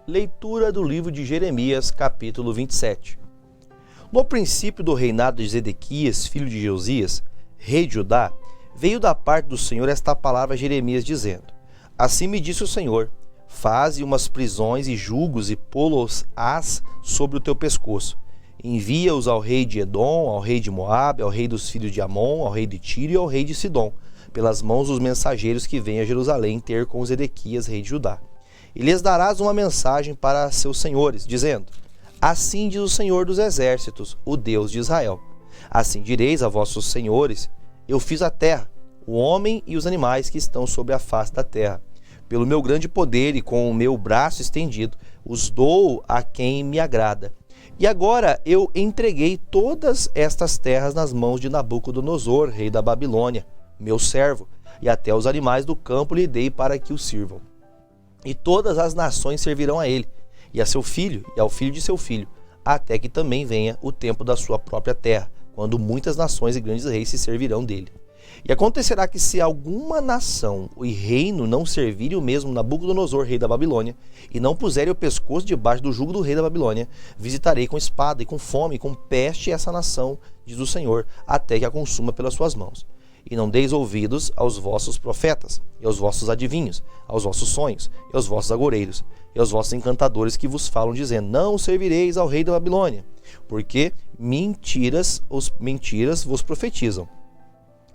Leitura do livro de Jeremias, capítulo 27. No princípio do reinado de Zedequias, filho de Josias, rei de Judá, veio da parte do Senhor esta palavra a Jeremias, dizendo: Assim me disse o Senhor: faze umas prisões e julgos e pô-los-ás sobre o teu pescoço. Envia-os ao rei de Edom, ao rei de Moabe, ao rei dos filhos de Amon, ao rei de Tiro e ao rei de Sidom, pelas mãos dos mensageiros que vêm a Jerusalém ter com Zedequias, rei de Judá. E lhes darás uma mensagem para seus senhores, dizendo: Assim diz o Senhor dos exércitos, o Deus de Israel. Assim direis a vossos senhores: Eu fiz a terra, o homem e os animais que estão sobre a face da terra. Pelo meu grande poder e com o meu braço estendido, os dou a quem me agrada. E agora eu entreguei todas estas terras nas mãos de Nabucodonosor, rei da Babilônia, meu servo, e até os animais do campo lhe dei para que o sirvam. E todas as nações servirão a ele, e a seu filho, e ao filho de seu filho, até que também venha o tempo da sua própria terra, quando muitas nações e grandes reis se servirão dele. E acontecerá que se alguma nação e reino não servirem o mesmo Nabucodonosor, rei da Babilônia, e não puserem o pescoço debaixo do jugo do rei da Babilônia, visitarei com espada e com fome e com peste essa nação, diz o Senhor, até que a consuma pelas suas mãos. E não deis ouvidos aos vossos profetas, e aos vossos adivinhos, aos vossos sonhos, e aos vossos agoreiros, e aos vossos encantadores que vos falam, dizendo: Não servireis ao rei da Babilônia, porque mentiras vos profetizam,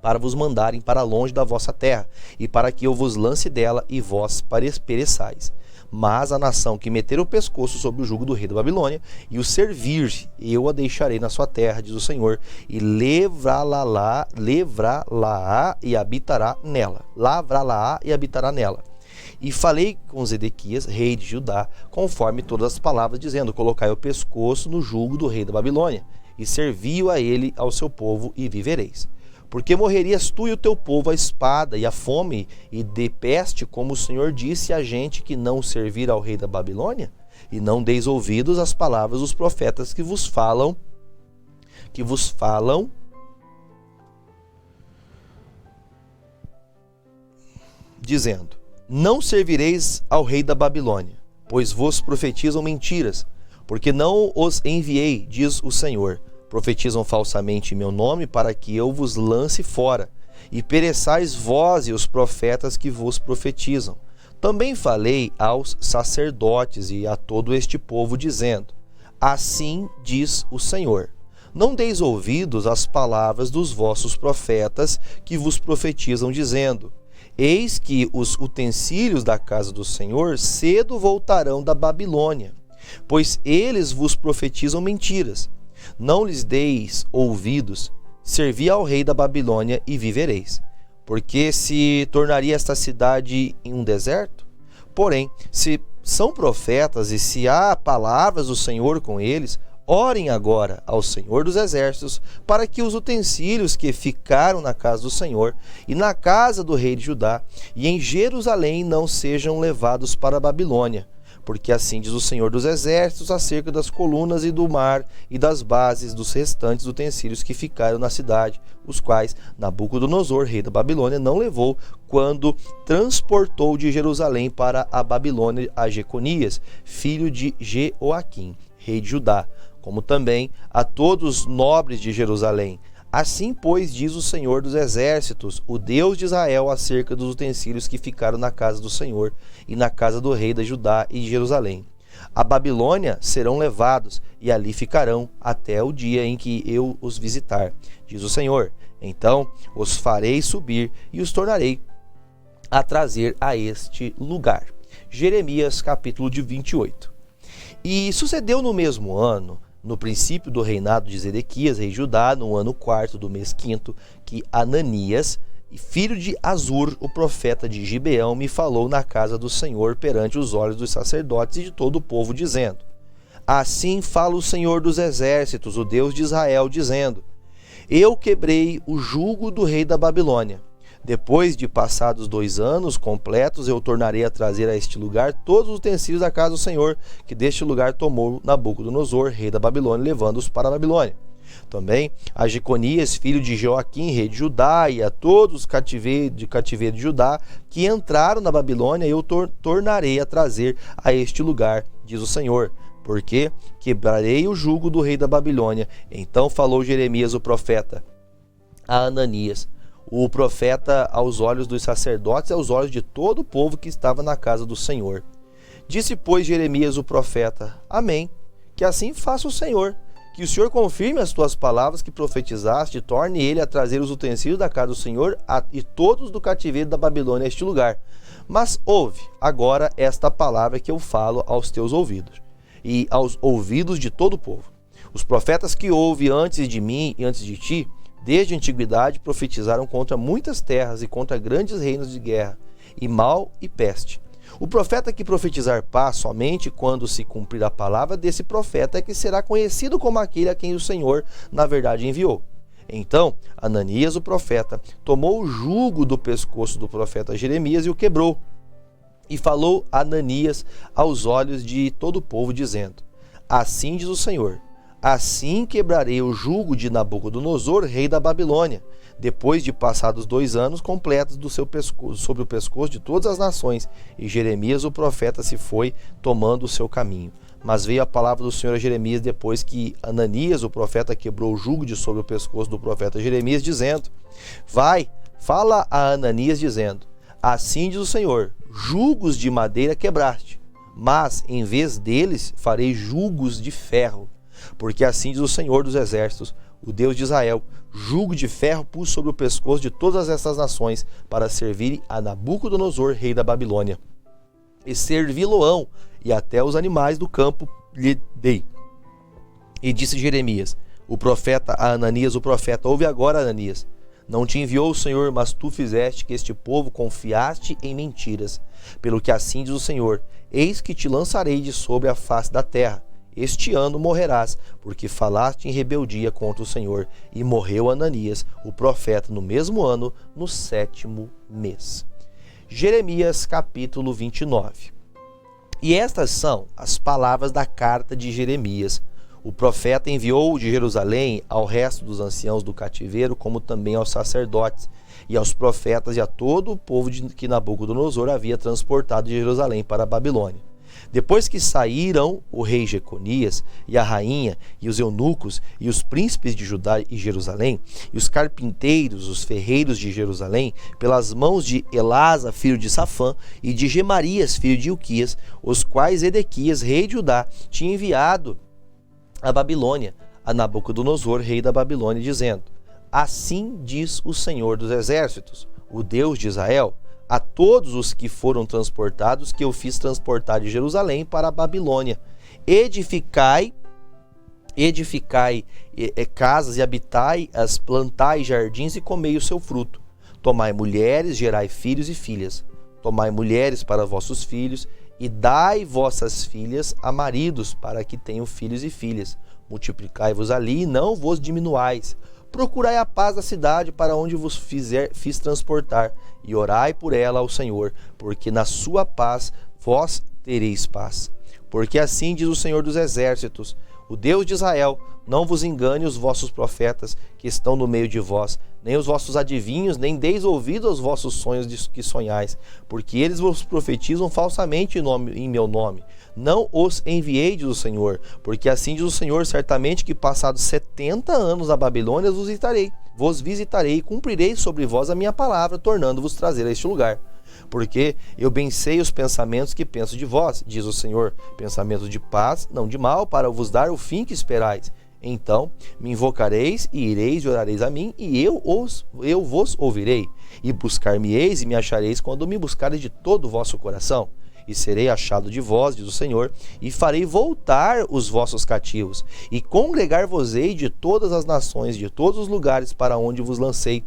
para vos mandarem para longe da vossa terra, e para que eu vos lance dela e vós pereçais. Mas a nação que meter o pescoço sobre o jugo do rei da Babilônia e o servir, eu a deixarei na sua terra, diz o Senhor, e livrá-la-á e habitará nela. Lavrá-la-á e habitará nela. E falei com Zedequias, rei de Judá, conforme todas as palavras, dizendo: Colocai o pescoço no jugo do rei da Babilônia, e servi-o a ele, ao seu povo, e vivereis. Porque morrerias tu e o teu povo a espada e a fome e de peste, como o Senhor disse a gente que não servir ao rei da Babilônia? E não deis ouvidos às palavras dos profetas que vos falam, dizendo: Não servireis ao rei da Babilônia, pois vos profetizam mentiras, porque não os enviei, diz o Senhor. Profetizam falsamente em meu nome, para que eu vos lance fora, e pereçais vós e os profetas que vos profetizam. Também falei aos sacerdotes e a todo este povo, dizendo: Assim diz o Senhor: Não deis ouvidos às palavras dos vossos profetas que vos profetizam, dizendo: Eis que os utensílios da casa do Senhor cedo voltarão da Babilônia, pois eles vos profetizam mentiras. Não lhes deis ouvidos, servi ao rei da Babilônia e vivereis. Porque se tornaria esta cidade em um deserto? Porém, se são profetas e se há palavras do Senhor com eles, orem agora ao Senhor dos exércitos, para que os utensílios que ficaram na casa do Senhor e na casa do rei de Judá e em Jerusalém não sejam levados para a Babilônia. Porque assim diz o Senhor dos exércitos acerca das colunas e do mar e das bases dos restantes utensílios que ficaram na cidade, os quais Nabucodonosor, rei da Babilônia, não levou quando transportou de Jerusalém para a Babilônia a Jeconias, filho de Jeoaquim, rei de Judá, como também a todos os nobres de Jerusalém. Assim, pois, diz o Senhor dos exércitos, o Deus de Israel, acerca dos utensílios que ficaram na casa do Senhor e na casa do rei da Judá e de Jerusalém. A Babilônia serão levados e ali ficarão até o dia em que eu os visitar, diz o Senhor. Então os farei subir e os tornarei a trazer a este lugar. Jeremias, capítulo 28. E sucedeu no mesmo ano, no princípio do reinado de Zedequias, rei de Judá, no ano 4º do mês 5º, que Ananias, filho de Azur, o profeta de Gibeão, me falou na casa do Senhor perante os olhos dos sacerdotes e de todo o povo, dizendo: Assim fala o Senhor dos exércitos, o Deus de Israel, dizendo: Eu quebrei o jugo do rei da Babilônia. Depois de passados 2 anos completos, eu tornarei a trazer a este lugar todos os utensílios da casa do Senhor, que deste lugar tomou Nabucodonosor, rei da Babilônia, levando-os para a Babilônia. Também a Jeconias, filho de Joaquim, rei de Judá, e a todos os cativeiro de Judá que entraram na Babilônia, eu tornarei a trazer a este lugar, diz o Senhor, porque quebrarei o jugo do rei da Babilônia. Então falou Jeremias o profeta a Ananias, o profeta aos olhos dos sacerdotes e aos olhos de todo o povo que estava na casa do Senhor. Disse, pois, Jeremias o profeta: Amém, que assim faça o Senhor, que o Senhor confirme as tuas palavras que profetizaste, e torne ele a trazer os utensílios da casa do Senhor e todos do cativeiro da Babilônia a este lugar. Mas ouve agora esta palavra que eu falo aos teus ouvidos, e aos ouvidos de todo o povo. Os profetas que houve antes de mim e antes de ti, desde a antiguidade, profetizaram contra muitas terras e contra grandes reinos de guerra, e mal e peste. O profeta que profetizar paz somente quando se cumprir a palavra desse profeta é que será conhecido como aquele a quem o Senhor, na verdade, enviou. Então, Ananias, o profeta, tomou o jugo do pescoço do profeta Jeremias e o quebrou. E falou Ananias aos olhos de todo o povo, dizendo: Assim diz o Senhor: Assim quebrarei o jugo de Nabucodonosor, rei da Babilônia, depois de passados 2 anos completos do seu pescoço, sobre o pescoço de todas as nações. E Jeremias, o profeta, se foi, tomando o seu caminho. Mas veio a palavra do Senhor a Jeremias depois que Ananias, o profeta, quebrou o jugo de sobre o pescoço do profeta Jeremias, dizendo: Vai, fala a Ananias, dizendo: Assim diz o Senhor: Jugos de madeira quebraste, mas em vez deles farei jugos de ferro. Porque assim diz o Senhor dos exércitos, o Deus de Israel: jugo de ferro pus sobre o pescoço de todas essas nações, para servirem a Nabucodonosor, rei da Babilônia. E servi-lo-ão, e até os animais do campo lhe dei. E disse Jeremias, o profeta, a Ananias, o profeta: Ouve agora, Ananias. Não te enviou o Senhor, mas tu fizeste que este povo confiaste em mentiras. Pelo que assim diz o Senhor: Eis que te lançarei de sobre a face da terra. Este ano morrerás, porque falaste em rebeldia contra o Senhor. E morreu Ananias, o profeta, no mesmo ano, no 7º mês. Jeremias capítulo 29. E estas são as palavras da carta de Jeremias. O profeta enviou de Jerusalém ao resto dos anciãos do cativeiro, como também aos sacerdotes, e aos profetas e a todo o povo que Nabucodonosor havia transportado de Jerusalém para a Babilônia. Depois que saíram o rei Jeconias e a rainha e os eunucos e os príncipes de Judá e Jerusalém e os carpinteiros, os ferreiros de Jerusalém, pelas mãos de Elasa, filho de Safã, e de Gemarias, filho de Ilquias, os quais Edequias, rei de Judá, tinha enviado a Babilônia, a Nabucodonosor, rei da Babilônia, dizendo: Assim diz o Senhor dos exércitos, o Deus de Israel, a todos os que foram transportados, que eu fiz transportar de Jerusalém para a Babilônia: edificai casas e habitai, plantai jardins e comei o seu fruto. Tomai mulheres, gerai filhos e filhas. Tomai mulheres para vossos filhos e dai vossas filhas a maridos, para que tenham filhos e filhas. Multiplicai-vos ali e não vos diminuais. Procurai a paz da cidade para onde vos fiz transportar, e orai por ela ao Senhor, porque na sua paz vós tereis paz. Porque assim diz o Senhor dos exércitos, o Deus de Israel: não vos engane os vossos profetas que estão no meio de vós, nem os vossos adivinhos, nem deis ouvido aos vossos sonhos que sonhais, porque eles vos profetizam falsamente em meu nome. Não os enviei, diz o Senhor, porque assim diz o Senhor: certamente que passados 70 anos na Babilônia vos visitarei e cumprirei sobre vós a minha palavra, tornando-vos trazer a este lugar. Porque eu bem sei os pensamentos que penso de vós, diz o Senhor, pensamentos de paz, não de mal, para vos dar o fim que esperais. Então me invocareis e ireis e orareis a mim, e eu vos ouvirei. E buscar-me-eis e me achareis quando me buscareis de todo o vosso coração. E serei achado de vós, diz o Senhor, e farei voltar os vossos cativos, e congregar-vos-ei de todas as nações, de todos os lugares para onde vos lancei.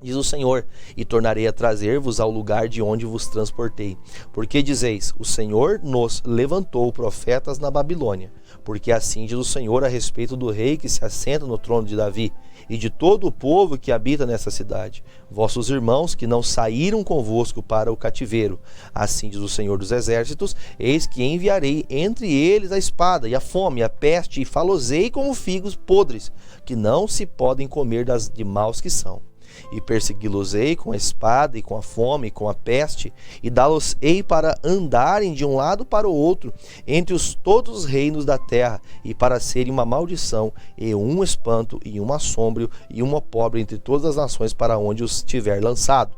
diz o Senhor, e tornarei a trazer-vos ao lugar de onde vos transportei. Porque dizeis, o Senhor nos levantou profetas na Babilônia. Porque assim diz o Senhor a respeito do rei que se assenta no trono de Davi, e de todo o povo que habita nessa cidade, vossos irmãos que não saíram convosco para o cativeiro. Assim diz o Senhor dos exércitos, eis que enviarei entre eles a espada, e a fome, e a peste, e falosei como figos podres, que não se podem comer de maus que são. E persegui-los-ei com a espada, e com a fome, e com a peste, e dá-los-ei para andarem de um lado para o outro, entre todos os reinos da terra, e para serem uma maldição, e um espanto, e um assombro, e uma pobre entre todas as nações para onde os tiver lançado.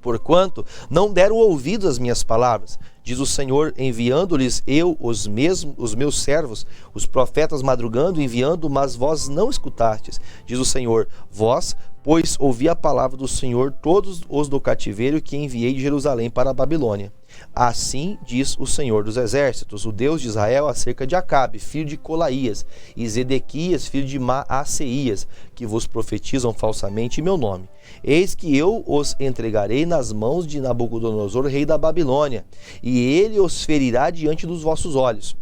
Porquanto não deram ouvidos às minhas palavras, diz o Senhor, enviando-lhes eu os meus servos, os profetas madrugando, enviando, mas vós não escutastes, diz o Senhor, vós, pois ouvi a palavra do Senhor, todos os do cativeiro que enviei de Jerusalém para a Babilônia. Assim diz o Senhor dos exércitos, o Deus de Israel, acerca de Acabe, filho de Colaías, e Zedequias, filho de Maaceias, que vos profetizam falsamente em meu nome. Eis que eu os entregarei nas mãos de Nabucodonosor, rei da Babilônia, e ele os ferirá diante dos vossos olhos.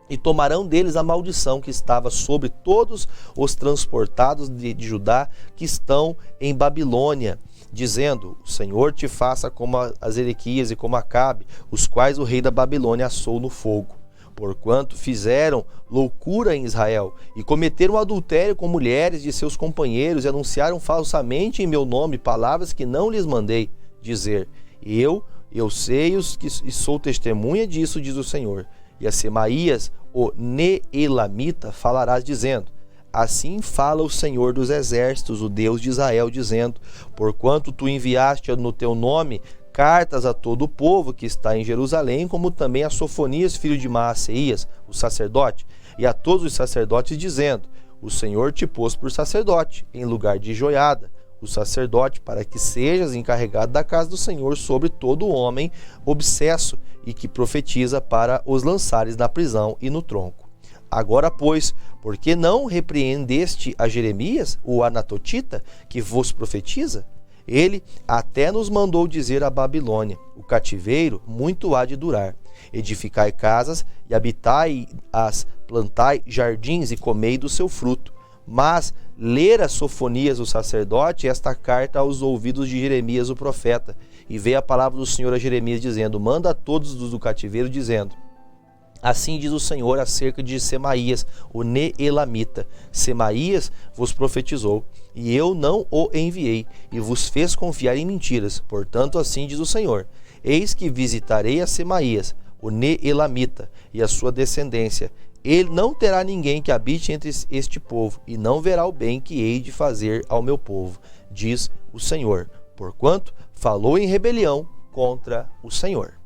E tomarão deles a maldição que estava sobre todos os transportados de Judá que estão em Babilônia, dizendo, o Senhor te faça como a Zedequias e como Acabe, os quais o rei da Babilônia assou no fogo. Porquanto fizeram loucura em Israel, e cometeram adultério com mulheres de seus companheiros, e anunciaram falsamente em meu nome palavras que não lhes mandei dizer. Eu sei e sou testemunha disso, diz o Senhor. E a Semaías, o Neelamita, falarás dizendo, assim fala o Senhor dos exércitos, o Deus de Israel, dizendo, porquanto tu enviaste no teu nome cartas a todo o povo que está em Jerusalém, como também a Sofonias, filho de Maaceias, o sacerdote, e a todos os sacerdotes, dizendo, o Senhor te pôs por sacerdote, em lugar de Joiada, o sacerdote, para que sejas encarregado da casa do Senhor sobre todo homem obsesso e que profetiza, para os lançares na prisão e no tronco. Agora, pois, por que não repreendeste a Jeremias, o anatotita, que vos profetiza? Ele até nos mandou dizer à Babilônia, o cativeiro muito há de durar. Edificai casas e habitai-as, plantai jardins e comei do seu fruto. Mas ler a Sofonias o sacerdote esta carta aos ouvidos de Jeremias o profeta, e veio a palavra do Senhor a Jeremias dizendo, manda a todos do cativeiro, dizendo, assim diz o Senhor acerca de Semaías, o Neelamita, Semaías vos profetizou, e eu não o enviei, e vos fez confiar em mentiras, portanto assim diz o Senhor, eis que visitarei a Semaías, o Neelamita, e a sua descendência, ele não terá ninguém que habite entre este povo, e não verá o bem que hei de fazer ao meu povo, diz o Senhor, porquanto falou em rebelião contra o Senhor.